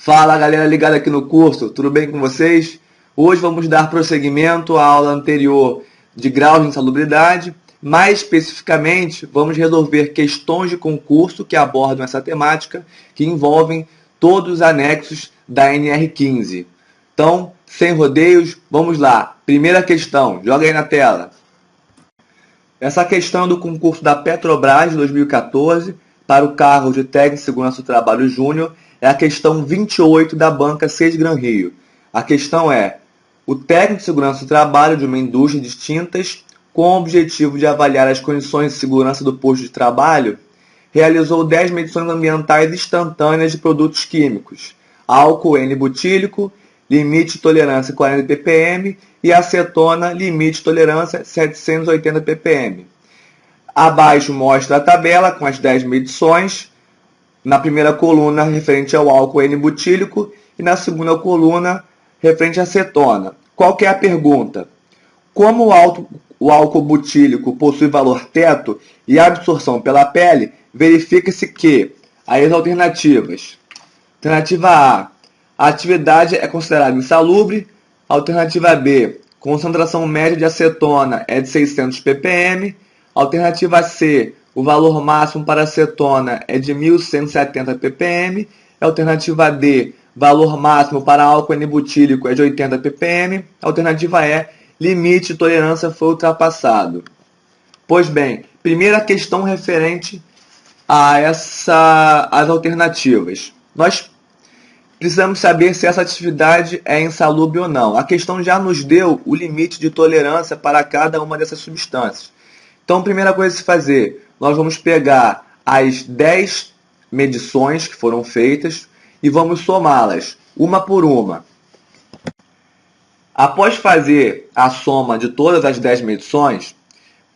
Fala galera ligada aqui no curso, tudo bem com vocês? Hoje vamos dar prosseguimento à aula anterior de graus de insalubridade. Mais especificamente, vamos resolver questões de concurso que abordam essa temática, que envolvem todos os anexos da NR15. Então, sem rodeios, vamos lá. Primeira questão, joga aí na tela. Essa questão é do concurso da Petrobras de 2014 para o cargo de técnico de segurança do trabalho júnior. É a questão 28 da banca 6 Gran Rio. A questão é: o técnico de segurança do trabalho de uma indústria de tintas, com o objetivo de avaliar as condições de segurança do posto de trabalho, realizou 10 medições ambientais instantâneas de produtos químicos: álcool N-butílico, limite de tolerância 40 ppm, e acetona, limite de tolerância 780 ppm. Abaixo mostra a tabela com as 10 medições. Na primeira coluna, referente ao álcool N-butílico, e na segunda coluna, referente à acetona. Qual que é a pergunta? Como o álcool butílico possui valor teto e absorção pela pele, verifica-se que as alternativas. Alternativa A, a atividade é considerada insalubre. Alternativa B, concentração média de acetona é de 600 ppm. Alternativa C, o valor máximo para acetona é de 1.170 ppm. Alternativa D, valor máximo para álcool N-butílico é de 80 ppm. Alternativa E, limite de tolerância foi ultrapassado. Pois bem, primeira questão referente a as alternativas. Nós precisamos saber se essa atividade é insalubre ou não. A questão já nos deu o limite de tolerância para cada uma dessas substâncias. Então, a primeira coisa a se fazer, nós vamos pegar as 10 medições que foram feitas e vamos somá-las, uma por uma. Após fazer a soma de todas as 10 medições,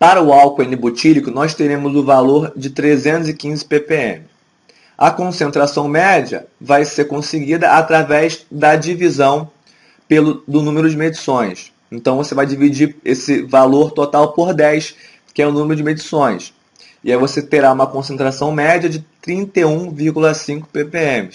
para o álcool N-butílico nós teremos o valor de 315 ppm. A concentração média vai ser conseguida através da divisão do número de medições. Então, você vai dividir esse valor total por 10, que é o número de medições. E aí você terá uma concentração média de 31,5 ppm.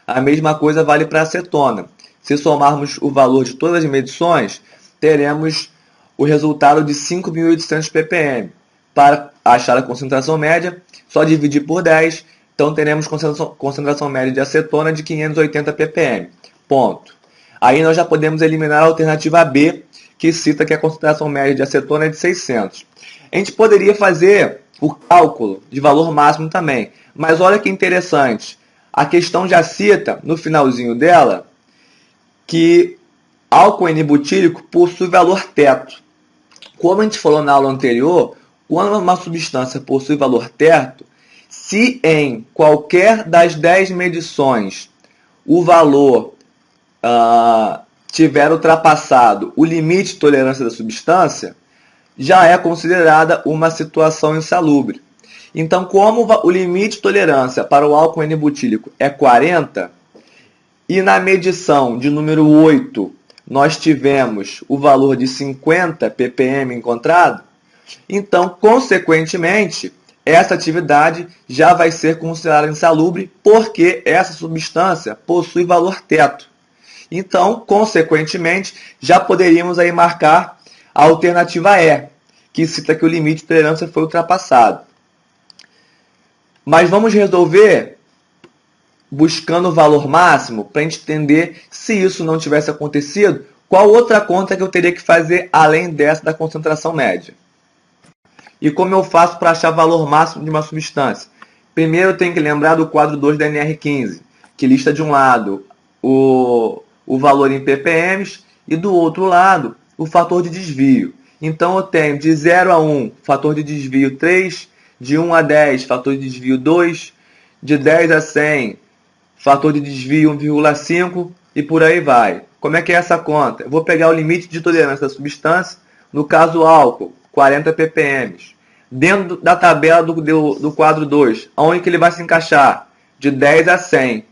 A mesma coisa vale para a acetona. Se somarmos o valor de todas as medições, teremos o resultado de 5.800 ppm. Para achar a concentração média, só dividir por 10, então teremos concentração média de acetona de 580 ppm. Ponto. Aí nós já podemos eliminar a alternativa B, que cita que a concentração média de acetona é de 600. A gente poderia fazer o cálculo de valor máximo também, mas olha que interessante. A questão já cita, no finalzinho dela, que álcool N-butílico possui valor teto. Como a gente falou na aula anterior, quando uma substância possui valor teto, se em qualquer das 10 medições o valor tiver ultrapassado o limite de tolerância da substância, já é considerada uma situação insalubre. Então, como o limite de tolerância para o álcool N-butílico é 40, e na medição de número 8 nós tivemos o valor de 50 ppm encontrado, então, consequentemente, essa atividade já vai ser considerada insalubre porque essa substância possui valor teto. Então, consequentemente, já poderíamos aí marcar a alternativa E, que cita que o limite de tolerância foi ultrapassado. Mas vamos resolver buscando o valor máximo para a gente entender, se isso não tivesse acontecido, qual outra conta que eu teria que fazer além dessa da concentração média. E como eu faço para achar o valor máximo de uma substância? Primeiro eu tenho que lembrar do quadro 2 da NR15, que lista de um lado o valor em ppm e do outro lado o fator de desvio. Então eu tenho de 0 a 1, fator de desvio 3, de 1 a 10, fator de desvio 2, de 10 a 100, fator de desvio 1,5 e por aí vai. Como é que é essa conta? Eu vou pegar o limite de tolerância da substância, no caso álcool, 40 ppm. Dentro da tabela do quadro 2, aonde que ele vai se encaixar? De 10 a 100.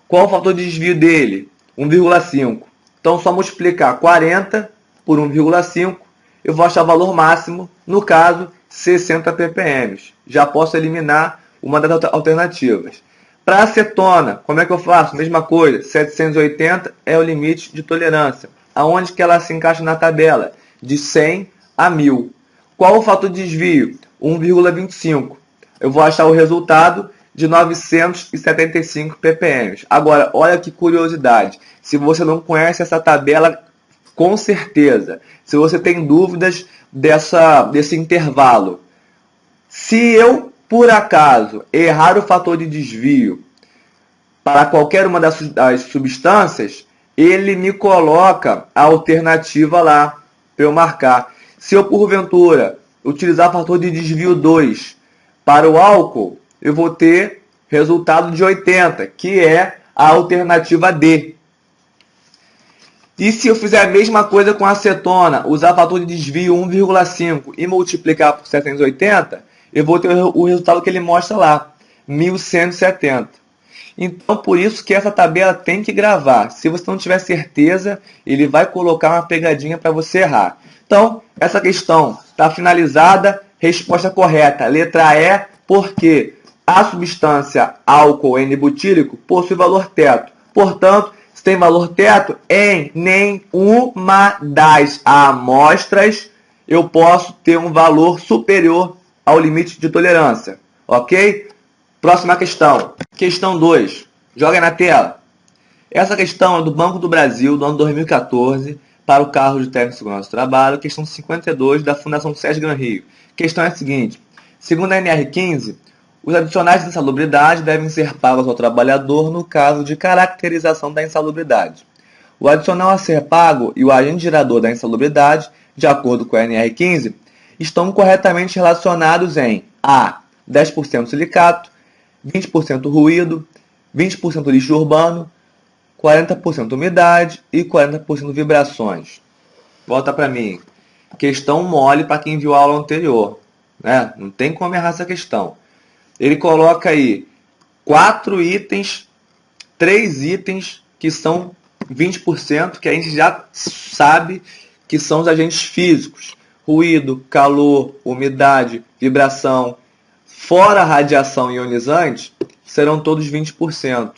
Qual o fator de desvio dele? 1,5. Então, só multiplicar 40 por 1,5, eu vou achar o valor máximo, no caso, 60 ppm. Já posso eliminar uma das alternativas. Para acetona, como é que eu faço? Mesma coisa, 780 é o limite de tolerância. Aonde que ela se encaixa na tabela? De 100 a 1000. Qual o fator de desvio? 1,25. Eu vou achar o resultado de 975 ppm. Agora, olha que curiosidade. Se você não conhece essa tabela, com certeza, se você tem dúvidas desse intervalo, se eu, por acaso, errar o fator de desvio para qualquer uma das substâncias, ele me coloca a alternativa lá para eu marcar. Se eu, porventura, utilizar o fator de desvio 2 para o álcool, eu vou ter resultado de 80, que é a alternativa D. E se eu fizer a mesma coisa com a acetona, usar fator de desvio 1,5 e multiplicar por 780, eu vou ter o resultado que ele mostra lá, 1170. Então, por isso que essa tabela tem que gravar. Se você não tiver certeza, ele vai colocar uma pegadinha para você errar. Então, essa questão está finalizada. Resposta correta, letra E, porque a substância álcool N-butírico possui valor teto. Portanto, se tem valor teto, em nenhuma das amostras eu posso ter um valor superior ao limite de tolerância. Ok? Próxima questão. Questão 2. Joga aí na tela. Essa questão é do Banco do Brasil, do ano 2014, para o cargo de técnico de segurança do trabalho. Questão 52 da Fundação Sérgio Gran Rio. Questão é a seguinte. Segundo a NR15, os adicionais de insalubridade devem ser pagos ao trabalhador no caso de caracterização da insalubridade. O adicional a ser pago e o agente gerador da insalubridade, de acordo com a NR15, estão corretamente relacionados em A. 10% silicato, 20% ruído, 20% lixo urbano, 40% umidade e 40% vibrações. Volta para mim. Questão mole para quem viu a aula anterior, né? Não tem como errar essa questão. Ele coloca aí 4 itens, 3 itens que são 20%, que a gente já sabe que são os agentes físicos. Ruído, calor, umidade, vibração, fora a radiação ionizante, serão todos 20%.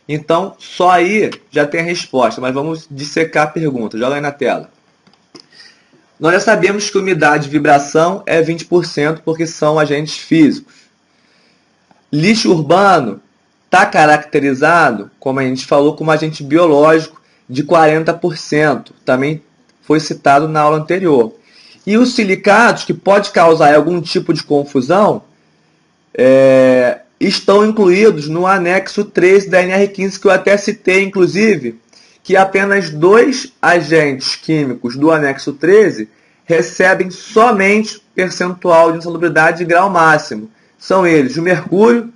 Então, só aí já tem a resposta, mas vamos dissecar a pergunta. Joga aí na tela. Nós já sabemos que umidade e vibração é 20%, porque são agentes físicos. Lixo urbano está caracterizado, como a gente falou, como agente biológico de 40%. Também foi citado na aula anterior. E os silicatos, que pode causar algum tipo de confusão, estão incluídos no anexo 13 da NR15, que eu até citei, inclusive, que apenas 2 agentes químicos do anexo 13 recebem somente percentual de insalubridade de grau máximo. São eles o mercúrio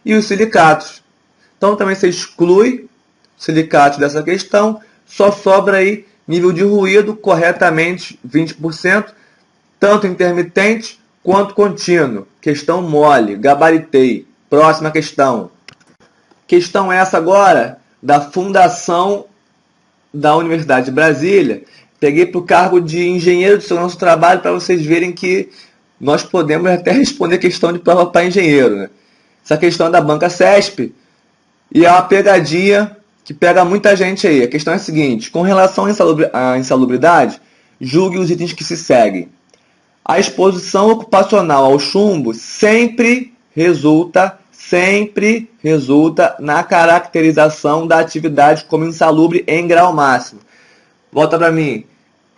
e os silicatos. Então também você exclui silicatos dessa questão, só sobra aí nível de ruído corretamente 20%, tanto intermitente quanto contínuo. Questão mole, gabaritei. Próxima questão. Questão essa agora da Fundação da Universidade de Brasília. Peguei para o cargo de engenheiro de segurança do trabalho para vocês verem que nós podemos até responder questão de prova para engenheiro, né? Essa questão é da banca CESP e é uma pegadinha que pega muita gente aí. A questão é a seguinte: com relação à insalubridade, julgue os itens que se seguem. A exposição ocupacional ao chumbo sempre resulta na caracterização da atividade como insalubre em grau máximo. Volta para mim.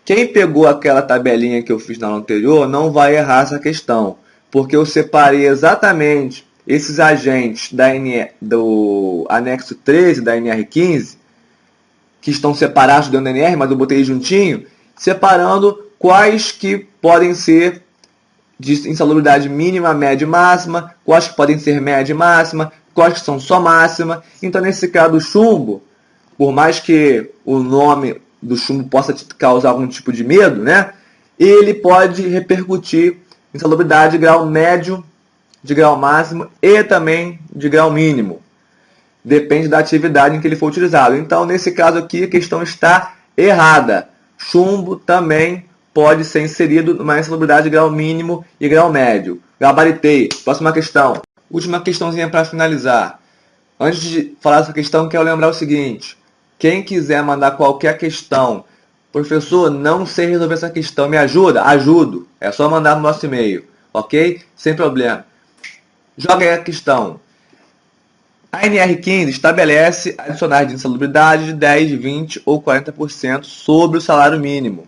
Quem pegou aquela tabelinha que eu fiz na aula anterior não vai errar essa questão, porque eu separei exatamente esses agentes do anexo 13 da NR15, que estão separados dentro da NR, mas eu botei juntinho, separando quais que podem ser de insalubridade mínima, média e máxima, quais que podem ser média e máxima, quais que são só máxima. Então, nesse caso do chumbo, por mais que o nome do chumbo possa te causar algum tipo de medo, né, ele pode repercutir em insalubridade de grau médio, de grau máximo e também de grau mínimo. Depende da atividade em que ele for utilizado. Então, nesse caso aqui, a questão está errada. Chumbo também pode ser inserido numa insalubridade de grau mínimo e grau médio. Gabaritei. Próxima questão. Última questãozinha para finalizar. Antes de falar essa questão, quero lembrar o seguinte. Quem quiser mandar qualquer questão, professor, não sei resolver essa questão, me ajuda? Ajudo. É só mandar no nosso e-mail, ok? Sem problema. Joga aí a questão. A NR15 estabelece adicionais de insalubridade de 10, 20 ou 40% sobre o salário mínimo.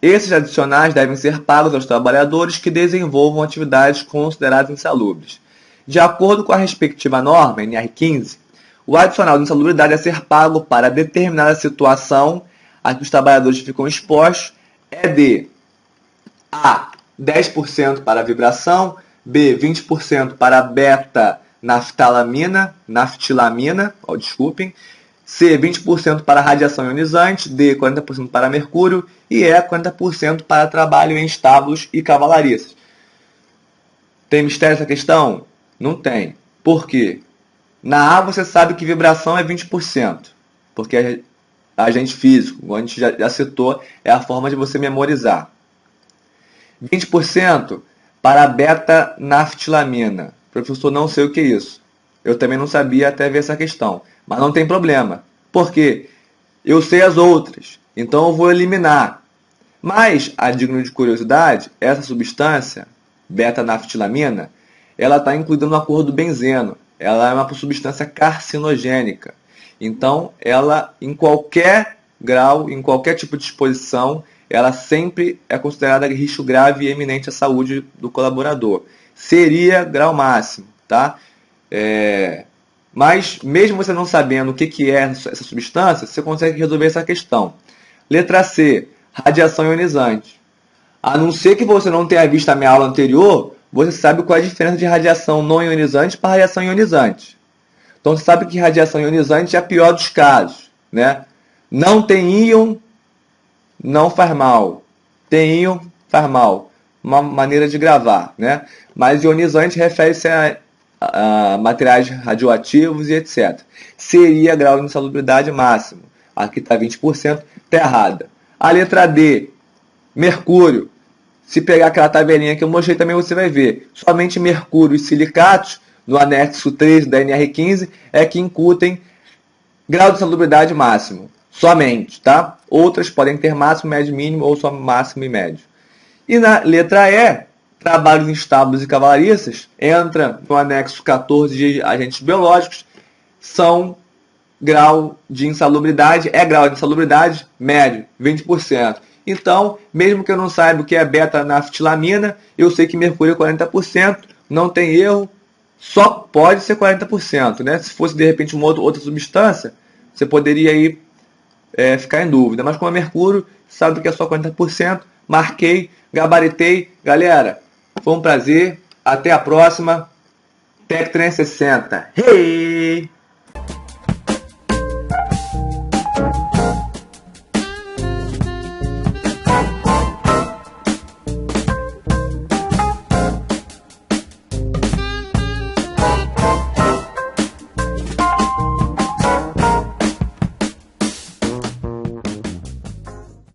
Esses adicionais devem ser pagos aos trabalhadores que desenvolvam atividades consideradas insalubres. De acordo com a respectiva norma, NR15, o adicional de insalubridade a ser pago para determinada situação a que os trabalhadores ficam expostos é de A. 10% para vibração, B. 20% para beta-naftilamina, C. 20% para radiação ionizante, D. 40% para mercúrio e E. 40% para trabalho em estábulos e cavalariças. Tem mistério essa questão? Não tem. Por quê? Na A você sabe que vibração é 20%, porque agente físico, como a gente já citou, é a forma de você memorizar. 20% para beta-naftilamina. Professor, não sei o que é isso. Eu também não sabia até ver essa questão. Mas não tem problema. Por quê? Eu sei as outras. Então eu vou eliminar. Mas, a digno de curiosidade, essa substância, beta-naftilamina, ela está incluída no acordo do benzeno. Ela é uma substância carcinogênica. Então, ela, em qualquer grau, em qualquer tipo de exposição, ela sempre é considerada risco grave e eminente à saúde do colaborador. Seria grau máximo, tá? Mas, mesmo você não sabendo o que é essa substância, você consegue resolver essa questão. Letra C, radiação ionizante. A não ser que você não tenha visto a minha aula anterior, você sabe qual é a diferença de radiação não ionizante para radiação ionizante. Então, você sabe que radiação ionizante é a pior dos casos, né? Não tem íon, não faz mal. Tem íon, faz mal. Uma maneira de gravar, né? Mas ionizante refere-se a materiais radioativos e etc. Seria grau de insalubridade máximo. Aqui está 20%, está errada. A letra D, mercúrio. Se pegar aquela tabelinha que eu mostrei também, você vai ver. Somente mercúrio e silicatos, no anexo 3 da NR15, é que incutem grau de insalubridade máximo. Somente, tá? Outras podem ter máximo, médio, mínimo ou só máximo e médio. E na letra E, trabalhos instáveis e cavalariças, entra no anexo 14 de agentes biológicos, são grau de insalubridade, grau de insalubridade médio, 20%. Então, mesmo que eu não saiba o que é beta-naftilamina, eu sei que mercúrio é 40%, não tem erro, só pode ser 40%, né? Se fosse de repente uma outra substância, você poderia aí, ficar em dúvida. Mas como é mercúrio, sabe que é só 40%, marquei, gabaritei. Galera, foi um prazer, até a próxima. Tec 360. Hey!